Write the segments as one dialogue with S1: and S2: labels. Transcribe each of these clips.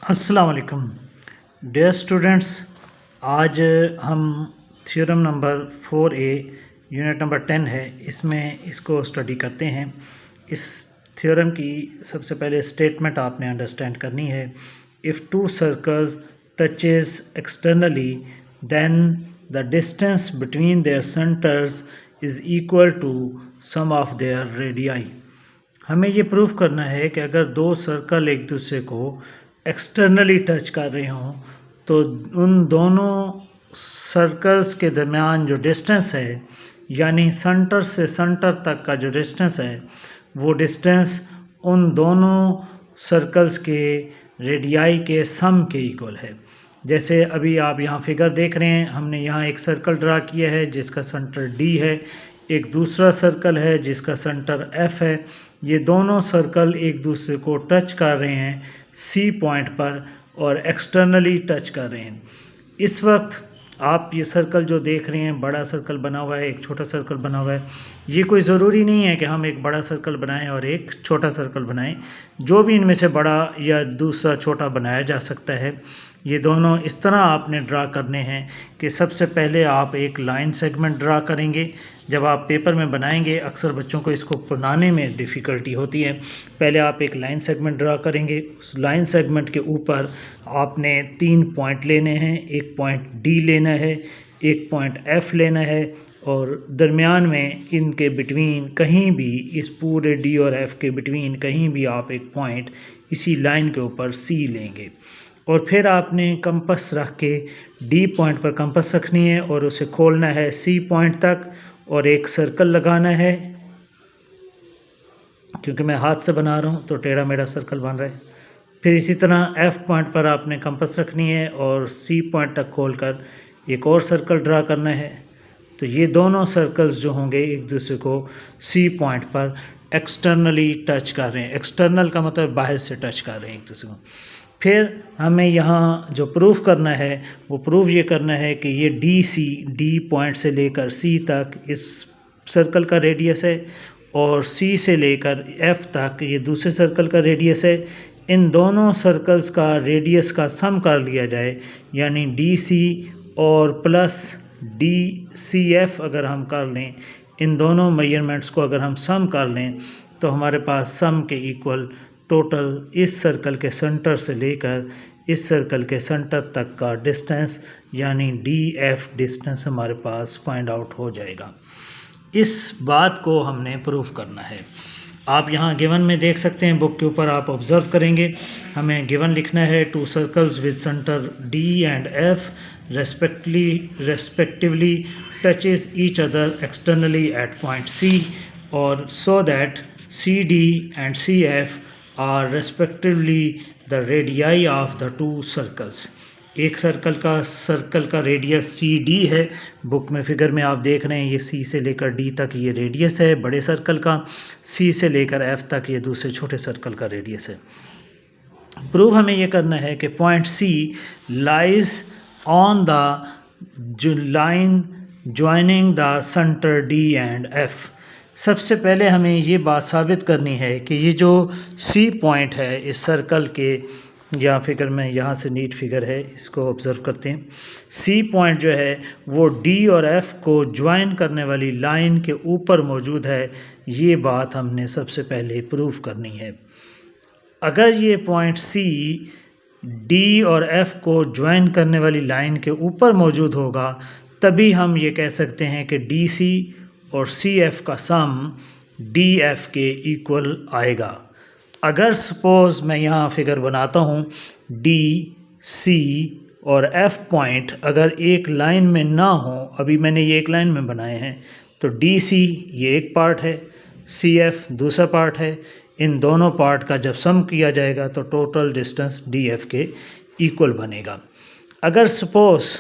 S1: अस्सलाम वालेकुम dear students. आज हम theorem number 4A unit number 10 है, इसमें इसको स्टडी करते हैं। इस थ्योरम की सबसे पहले स्टेटमेंट आपने अंडरस्टैंड करनी है। If two circles touches externally then the distance between their centres is equal to sum of their radii. हमें ये प्रूफ करना है कि अगर दो सर्कल एक दूसरे को एक्सटर्नली टच कर रहे हों तो उन दोनों सर्कल्स के दरमियान जो डिस्टेंस है, यानी सेंटर से सेंटर तक का जो डिस्टेंस है, वो डिस्टेंस उन दोनों सर्कल्स के रेडियाई के सम के इक्वल है। जैसे अभी आप यहाँ फिगर देख रहे हैं, हमने यहाँ एक सर्कल ड्रा किया है जिसका सेंटर D है, एक दूसरा सर्कल है जिसका सेंटर F है। ये दोनों सर्कल एक दूसरे को टच कर रहे हैं C पॉइंट पर और एक्सटर्नली टच कर रहे हैं। इस वक्त आप ये सर्कल जो देख रहे हैं, बड़ा सर्कल बना हुआ है, एक छोटा सर्कल बना हुआ है। ये कोई ज़रूरी नहीं है कि हम एक बड़ा सर्कल बनाएं और एक छोटा सर्कल बनाएं, जो भी इनमें से बड़ा या दूसरा छोटा बनाया जा सकता है। ये दोनों इस तरह आपने ड्रा करने हैं कि सबसे पहले आप एक लाइन सेगमेंट ड्रा करेंगे। जब आप पेपर में बनाएंगे, अक्सर बच्चों को इसको बनाने में डिफ़िकल्टी होती है। पहले आप एक लाइन सेगमेंट ड्रा करेंगे, उस लाइन सेगमेंट के ऊपर आपने 3 पॉइंट लेने हैं। एक पॉइंट D लेना है, एक पॉइंट F लेना है और दरमियान में इनके बिटवीन कहीं भी, इस पूरे D और F के बिटवीन कहीं भी आप एक पॉइंट इसी लाइन के ऊपर C लेंगे। और फिर आपने कंपस रख के D पॉइंट पर कंपस रखनी है और उसे खोलना है C पॉइंट तक और एक सर्कल लगाना है। क्योंकि मैं हाथ से बना रहा हूँ तो टेढ़ा मेढ़ा सर्कल बन रहा है। फिर इसी तरह F पॉइंट पर आपने कंपस रखनी है और C पॉइंट तक खोलकर एक और सर्कल ड्रा करना है। तो ये दोनों सर्कल्स जो होंगे एक दूसरे को C पॉइंट पर एक्सटर्नली टच कर रहे हैं। एक्सटर्नल का मतलब बाहर से टच कर रहे हैं एक दूसरे को। फिर हमें यहाँ जो प्रूफ करना है वो प्रूफ ये करना है कि ये D पॉइंट से लेकर C तक इस सर्कल का रेडियस है और C से लेकर F तक ये दूसरे सर्कल का रेडियस है। इन दोनों सर्कल्स का रेडियस का सम कर लिया जाए, यानी DC और प्लस DCF अगर हम कर लें, इन दोनों मेजरमेंट्स को अगर हम सम कर लें तो हमारे पास सम के इक्वल टोटल इस सर्कल के सेंटर से लेकर इस सर्कल के सेंटर तक का डिस्टेंस यानी DF डिस्टेंस हमारे पास फाइंड आउट हो जाएगा। इस बात को हमने प्रूफ करना है। आप यहाँ गिवन में देख सकते हैं, बुक के ऊपर आप ऑब्ज़र्व करेंगे, हमें गिवन लिखना है two circles with centre D and F respectively touches each other externally at point C और so that CD and CF are respectively the radii of the two circles. एक circle का radius CD है। Book में figure में आप देख रहे हैं ये C से लेकर D तक ये रेडियस है बड़े सर्कल का, C से लेकर F तक ये दूसरे छोटे सर्कल का रेडियस है। प्रूफ हमें ये करना है कि point C lies on the line joining the centre D and F। सबसे पहले हमें ये बात साबित करनी है कि ये जो C पॉइंट है इस सर्कल के, यहाँ फिगर में यहाँ से नीट फिगर है, इसको ऑब्ज़र्व करते हैं। C पॉइंट जो है वो D और F को ज्वाइन करने वाली लाइन के ऊपर मौजूद है। ये बात हमने सबसे पहले प्रूफ करनी है। अगर ये पॉइंट C D और F को ज्वाइन करने वाली लाइन के ऊपर मौजूद होगा तभी हम ये कह सकते हैं कि DC और CF का सम DF के इक्वल आएगा। अगर सपोज़ मैं यहाँ फिगर बनाता हूँ, D, C और F पॉइंट अगर एक लाइन में ना हो, अभी मैंने ये एक लाइन में बनाए हैं, तो DC ये एक पार्ट है, CF दूसरा पार्ट है। इन दोनों पार्ट का जब सम किया जाएगा तो टोटल डिस्टेंस DF के इक्वल बनेगा। अगर सपोज़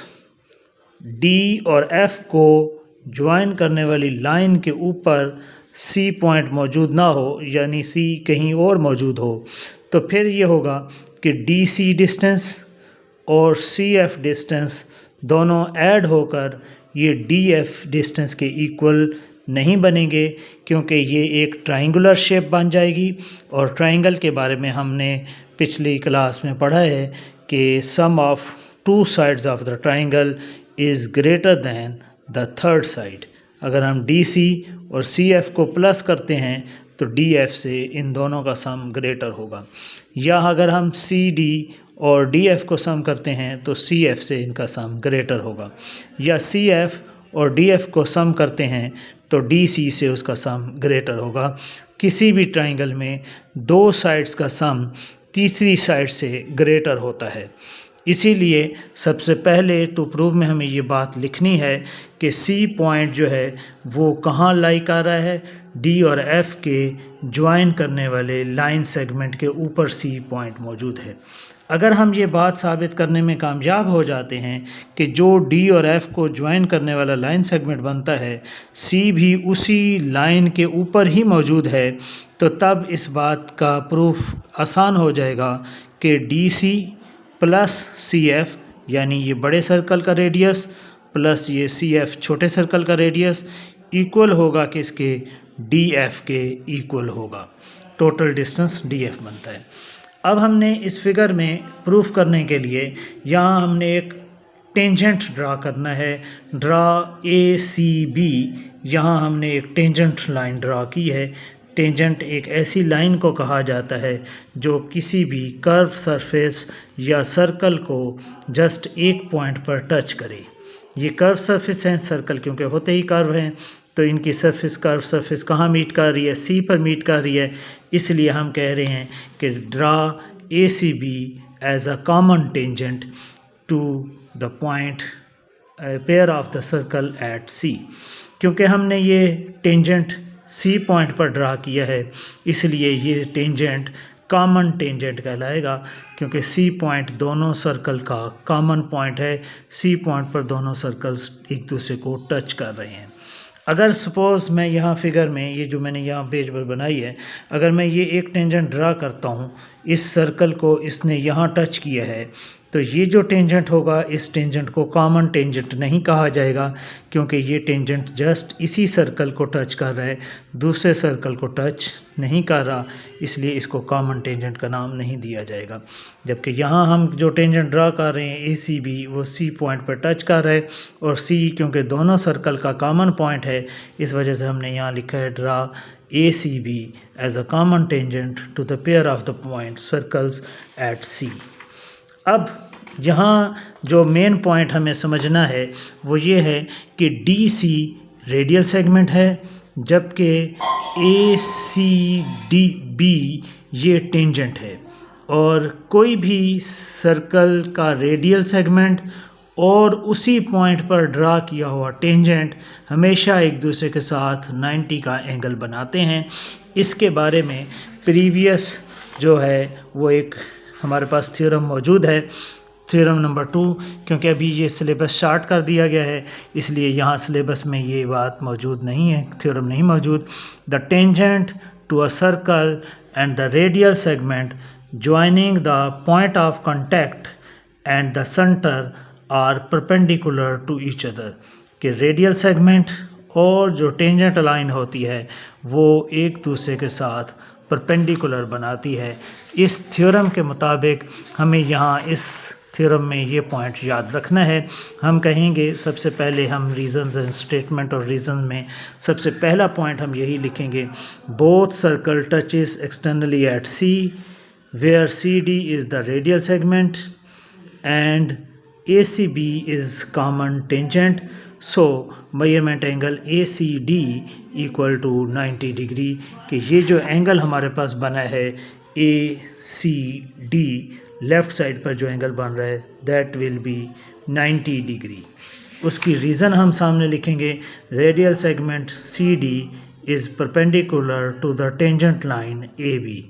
S1: D और F को ज्वाइन करने वाली लाइन के ऊपर C पॉइंट मौजूद ना हो, यानी C कहीं और मौजूद हो, तो फिर ये होगा कि DC डिस्टेंस और CF डिस्टेंस दोनों ऐड होकर ये DF डिस्टेंस के इक्वल नहीं बनेंगे, क्योंकि ये एक ट्रायंगुलर शेप बन जाएगी और ट्रायंगल के बारे में हमने पिछली क्लास में पढ़ा है कि sum of two sides of the triangle is greater than the third side. अगर हम DC और CF को प्लस करते हैं तो DF से इन दोनों का सम ग्रेटर होगा, या अगर हम CD और DF को सम करते हैं तो CF से इनका सम ग्रेटर होगा, या CF और DF को सम करते हैं तो DC से उसका सम ग्रेटर होगा। किसी भी ट्राइंगल में दो साइड्स का सम तीसरी साइड से ग्रेटर होता है। इसीलिए सबसे पहले टू प्रूव में हमें ये बात लिखनी है कि C पॉइंट जो है वो कहाँ लाई कर रहा है, D और F के ज्वाइन करने वाले लाइन सेगमेंट के ऊपर C पॉइंट मौजूद है। अगर हम ये बात साबित करने में कामयाब हो जाते हैं कि जो D और F को ज्वाइन करने वाला लाइन सेगमेंट बनता है C भी उसी लाइन के ऊपर ही मौजूद है, तो तब इस बात का प्रूफ आसान हो जाएगा कि DC प्लस CF यानी ये बड़े सर्कल का रेडियस प्लस ये CF छोटे सर्कल का रेडियस इक्वल होगा कि इसके DF के इक्वल होगा। टोटल डिस्टेंस DF बनता है। अब हमने इस फिगर में प्रूफ करने के लिए यहाँ हमने एक टेंजेंट ड्रा करना है। ड्रा ACB, यहाँ हमने एक टेंजेंट लाइन ड्रा की है। टेंजेंट एक ऐसी लाइन को कहा जाता है जो किसी भी कर्व सरफेस या सर्कल को जस्ट एक पॉइंट पर टच करे। ये कर्व सरफेस हैं, सर्कल क्योंकि होते ही कर्व हैं तो इनकी सरफेस कर्व सरफेस कहाँ मीट कर रही है, C पर मीट कर रही है। इसलिए हम कह रहे हैं कि draw ACB as a common tangent to the point pair of the circle at C। क्योंकि हमने ये टेंजेंट C पॉइंट पर ड्रा किया है इसलिए ये टेंजेंट कॉमन टेंजेंट कहलाएगा, क्योंकि C पॉइंट दोनों सर्कल का कॉमन पॉइंट है। C पॉइंट पर दोनों सर्कल्स एक दूसरे को टच कर रहे हैं। अगर सपोज़ मैं यहाँ फिगर में ये जो मैंने यहाँ पेज पर बनाई है, अगर मैं ये एक टेंजेंट ड्रा करता हूँ, इस सर्कल को इसने यहाँ टच किया है, तो ये जो टेंजेंट होगा इस टेंजेंट को कॉमन टेंजेंट नहीं कहा जाएगा, क्योंकि ये टेंजेंट जस्ट इसी सर्कल को टच कर रहा है, दूसरे सर्कल को टच नहीं कर रहा, इसलिए इसको कॉमन टेंजेंट का नाम नहीं दिया जाएगा। जबकि यहाँ हम जो टेंजेंट ड्रा कर रहे हैं ACB वो C पॉइंट पर टच कर रहा है, और C क्योंकि दोनों सर्कल का कॉमन पॉइंट है इस वजह से हमने यहाँ लिखा है draw ACB as a common tangent to the pair of the point circles at C। अब यहाँ जो मेन पॉइंट हमें समझना है वो ये है कि DC रेडियल सेगमेंट है, जबकि ACDB ये टेंजेंट है। और कोई भी सर्कल का रेडियल सेगमेंट और उसी पॉइंट पर ड्रा किया हुआ टेंजेंट हमेशा एक दूसरे के साथ 90 का एंगल बनाते हैं। इसके बारे में प्रीवियस जो है वो एक हमारे पास थ्योरम मौजूद है, थ्योरम नंबर 2। क्योंकि अभी ये सिलेबस शार्ट कर दिया गया है इसलिए यहाँ सिलेबस में ये बात मौजूद नहीं है, थ्योरम नहीं मौजूद। The tangent to a circle and the radial segment joining the point of contact and the centre are perpendicular to each other. कि रेडियल सेगमेंट और जो टेंजेंट लाइन होती है वो एक दूसरे के साथ परपेंडिकुलर बनाती है। इस थ्योरम के मुताबिक हमें यहाँ इस थ्योरम में ये पॉइंट याद रखना है। हम कहेंगे सबसे पहले हम रीजंस एंड स्टेटमेंट और रीजन में सबसे पहला पॉइंट हम यही लिखेंगे, both circle touches externally at C where CD is the radial segment and ACB is common tangent, so measurement angle ACD equal to 90 degree. कि ये जो एंगल हमारे पास बना है ACD लेफ़्ट साइड पर जो एंगल बन रहा है दैट विल बी 90 डिग्री। उसकी रीज़न हम सामने लिखेंगे, radial segment CD is perpendicular to the tangent line AB।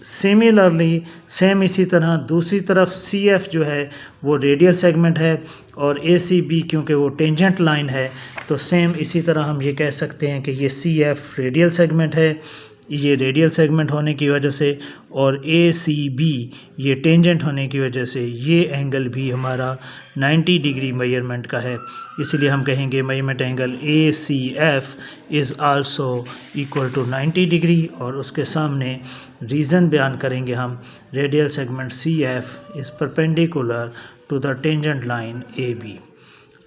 S1: Similarly same इसी तरह दूसरी तरफ CF जो है वो रेडियल सेगमेंट है और ACB क्योंकि वो टेंजेंट लाइन है तो सेम इसी तरह हम ये कह सकते हैं कि ये CF रेडियल सेगमेंट है, ये रेडियल सेगमेंट होने की वजह से, और ACB ये टेंजेंट होने की वजह से ये एंगल भी हमारा 90 डिग्री मेजरमेंट का है। इसलिए हम कहेंगे measurement angle ACF is also equal to 90 degree, और उसके सामने रीज़न बयान करेंगे हम, radial segment CF is perpendicular to the tangent line AB।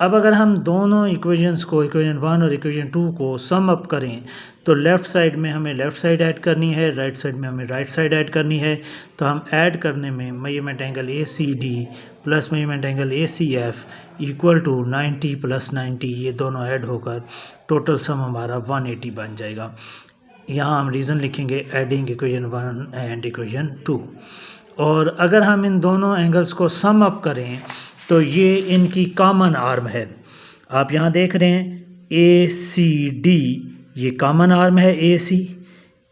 S1: अब अगर हम दोनों इक्वेशंस को, इक्वेशन 1 और इक्वेशन 2 को सम अप करें तो लेफ़्ट साइड में हमें लेफ़्ट साइड ऐड करनी है, राइट साइड में हमें राइट साइड ऐड करनी है। तो हम ऐड करने में measurement angle ACD plus measurement angle ACF equal to 90 plus 90, ये दोनों ऐड होकर टोटल सम हमारा 180 बन जाएगा। यहाँ हम रीज़न लिखेंगे एडिंग इक्वेशन 1 एंड इक्वेशन 2। और अगर हम इन दोनों एंगल्स को सम अप करें तो ये इनकी कॉमन आर्म है। आप यहाँ देख रहे हैं ACD ये कॉमन आर्म है AC,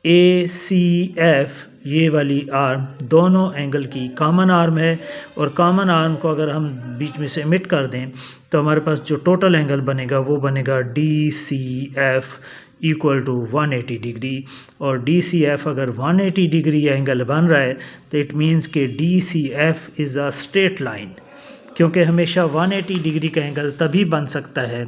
S1: ACF ये वाली आर्म दोनों एंगल की कॉमन आर्म है। और कॉमन आर्म को अगर हम बीच में से मिट कर दें तो हमारे पास जो टोटल एंगल बनेगा वो बनेगा DCF इक्वल टू 180 डिग्री। और DCF अगर 180 डिग्री एंगल बन रहा है तो इट मीन्स कि DCF is a straight line, क्योंकि हमेशा 180 डिग्री का एंगल तभी बन सकता है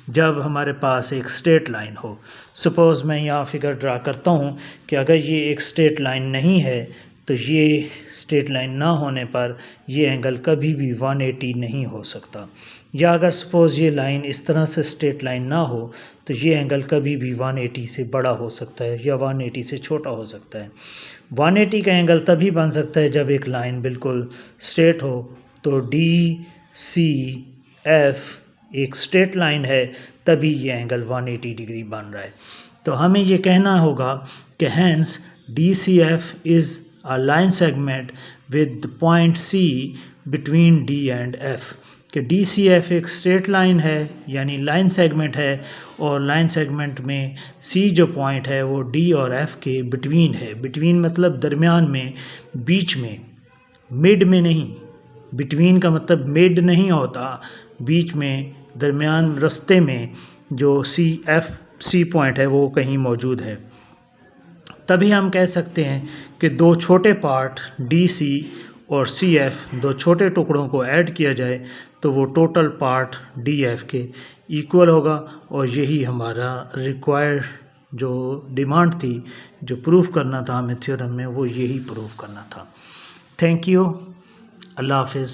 S1: जब हमारे पास एक स्ट्रेट लाइन हो। सपोज़ मैं यहाँ फिगर ड्रा करता हूँ कि अगर ये एक स्ट्रेट लाइन नहीं है तो ये स्ट्रेट लाइन ना होने पर ये एंगल कभी भी 180 नहीं हो सकता। या अगर सपोज़ ये लाइन इस तरह से स्ट्रेट लाइन ना हो तो ये एंगल कभी भी 180 से बड़ा हो सकता है या 180 से छोटा हो सकता है। 180 का एंगल तभी बन सकता है जब एक लाइन बिल्कुल स्ट्रेट हो। तो DCF एक स्ट्रेट लाइन है तभी ये एंगल 180 डिग्री बन रहा है। तो हमें ये कहना होगा कि hence DCF is a line segment with point C between D and F, कि DCF एक स्ट्रेट लाइन है यानी लाइन सेगमेंट है, और लाइन सेगमेंट में C जो पॉइंट है वो D और F के बिटवीन है। बिटवीन मतलब दरमियान में, बीच में, मिड में नहीं। बिटवीन का मतलब मिड नहीं होता, बीच में, दरमियान, रास्ते में जो C पॉइंट है वो कहीं मौजूद है। तभी हम कह सकते हैं कि दो छोटे पार्ट DC और CF, दो छोटे टुकड़ों को ऐड किया जाए तो वो टोटल पार्ट DF के इक्वल होगा। और यही हमारा रिक्वायर्ड जो डिमांड थी, जो प्रूफ करना था हमें थ्योरम में, वो यही प्रूफ करना था। Thank you. अल्लाह हाफ़िज़।